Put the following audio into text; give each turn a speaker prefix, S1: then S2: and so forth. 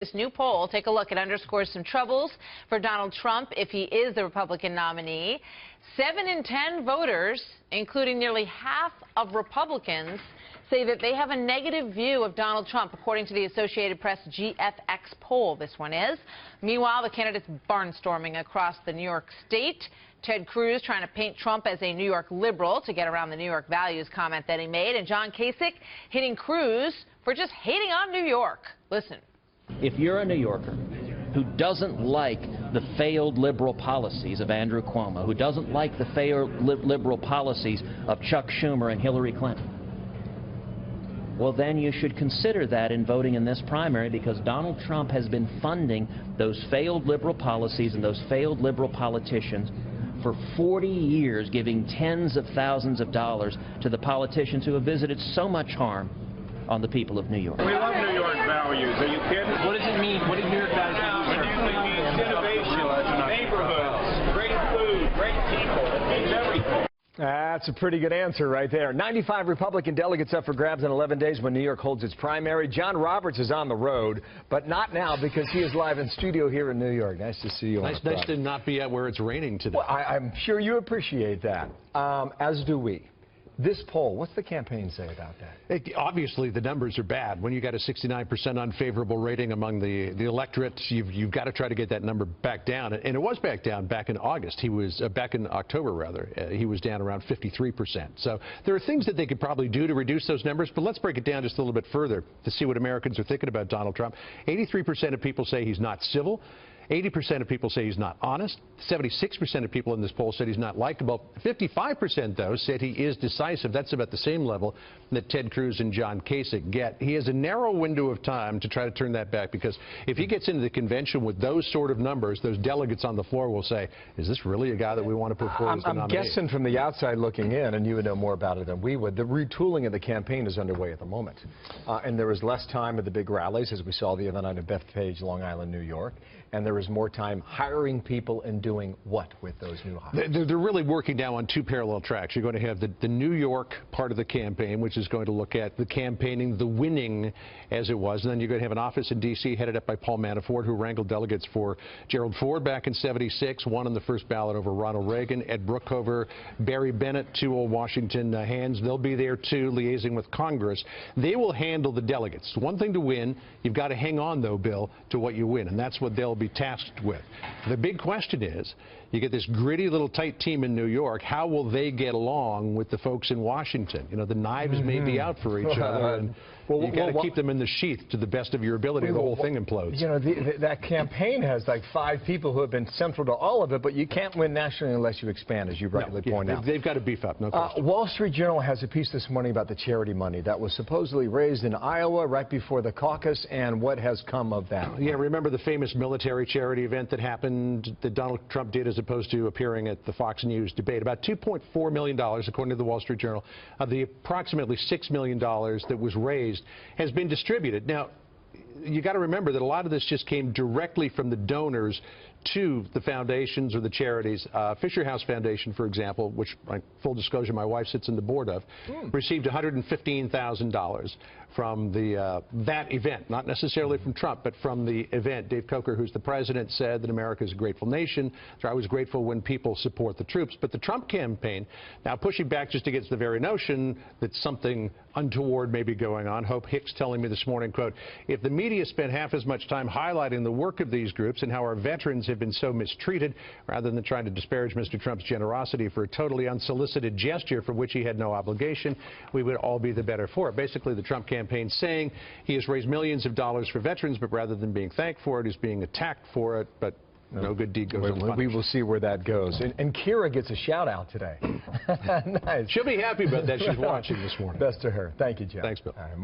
S1: This new poll, take a look, it underscores some troubles for Donald Trump if he is the Republican nominee. 7 in 10 voters, including nearly half of Republicans, say that they have a negative view of Donald Trump, according to the Associated Press GFX poll. This one is. Meanwhile, the candidates barnstorming across the New York state. Ted Cruz trying to paint Trump as a New York liberal to get around the New York values comment that he made. And John Kasich hitting Cruz for just hating on New York. Listen.
S2: If you're a New Yorker who doesn't like the failed liberal policies of Andrew Cuomo, who doesn't like the failed liberal policies of Chuck Schumer and Hillary Clinton, well, then you should consider that in voting in this primary, because Donald Trump has been funding those failed liberal policies and those failed liberal politicians for 40 years, giving tens of thousands of dollars to the politicians who have visited so much harm on the people of New York.
S3: We love New York values. Are you kidding?
S4: What does it mean? What do New York values mean?
S3: It means innovation, neighborhoods, great food, great people. It means everything.
S5: That's a pretty good answer right there. 95 Republican delegates up for grabs in 11 days when New York holds its primary. John Roberts is on the road, but not now because he is live in studio here in New York. Nice to see you.
S6: Nice to not be at where it's raining today.
S5: Well, I'm sure you appreciate that, as do we. This poll, what's the campaign say about that?
S6: Obviously, the numbers are bad. When you got a 69% unfavorable rating among the electorate, you've got to try to get that number back down. And it was back down back in August. He was back in October, rather. He was down around 53%. So there are things that they could probably do to reduce those numbers. But let's break it down just a little bit further to see what Americans are thinking about Donald Trump. 83% of people say he's not civil. 80% of people say he's not honest. 76% of people in this poll said he's not likable. 55%, though, said he is decisive. That's about the same level that Ted Cruz and John Kasich get. He has a narrow window of time to try to turn that back, because if he gets into the convention with those sort of numbers, those delegates on the floor will say, is this really a guy that we want to put forward as the nominee?
S5: I'm guessing from the outside looking in, and you would know more about it than we would, the retooling of the campaign is underway at the moment. And there is less time at the big rallies, as we saw the other night at Bethpage, Long Island, New York. And there is more time hiring people and doing what with those new hires?
S6: They're really working now on two parallel tracks. You're going to have the New York part of the campaign, which is going to look at the campaigning, the winning as it was. And then you're going to have an office in D.C. headed up by Paul Manafort, who wrangled delegates for Gerald Ford back in '76, won on the first ballot over Ronald Reagan, Ed Brookover, Barry Bennett, two old Washington hands. They'll be there, too, liaising with Congress. They will handle the delegates. One thing to win, you've got to hang on, though, Bill, to what you win. And that's what they'll be tasked with. The big question is, you get this gritty little tight team in New York. How will they get along with the folks in Washington? You know, the knives may be out for each other, and you've got to keep them in the sheath to the best of your ability, or the whole thing implodes.
S5: You know, that campaign has like 5 people who have been central to all of it, but you can't win nationally unless you expand, as you rightly point out.
S6: They've got to beef up, no question.
S5: Wall Street Journal has a piece this morning about the charity money that was supposedly raised in Iowa right before the caucus, and what has come of that.
S6: Yeah, remember the famous military charity event that happened, that Donald Trump did as opposed to appearing at the Fox News debate? About $2.4 million, according to the Wall Street Journal, of the approximately $6 million that was raised has been distributed. Now, you got to remember that a lot of this just came directly from the donors to the foundations or the charities. Fisher House Foundation, for example, which, full disclosure, my wife sits on the board of, received $115,000 from that event, not necessarily from Trump, but from the event. Dave Coker, who's the president, said that America is a grateful nation. They're always grateful when people support the troops. But the Trump campaign, now pushing back just against the very notion that something untoward may be going on. Hope Hicks telling me this morning, quote, if the media spent half as much time highlighting the work of these groups and how our veterans have been so mistreated, rather than trying to disparage Mr. Trump's generosity for a totally unsolicited gesture for which he had no obligation, we would all be the better for it. Basically, the Trump campaign saying he has raised millions of dollars for veterans, but rather than being thanked for it, he's being attacked for it. But no good deed goes unpunished.
S5: We will see where that goes. And Kira gets a shout out today. Nice.
S6: She'll be happy about that. She's watching this morning.
S5: Best to her. Thank you, Jeff.
S6: Thanks, Bill.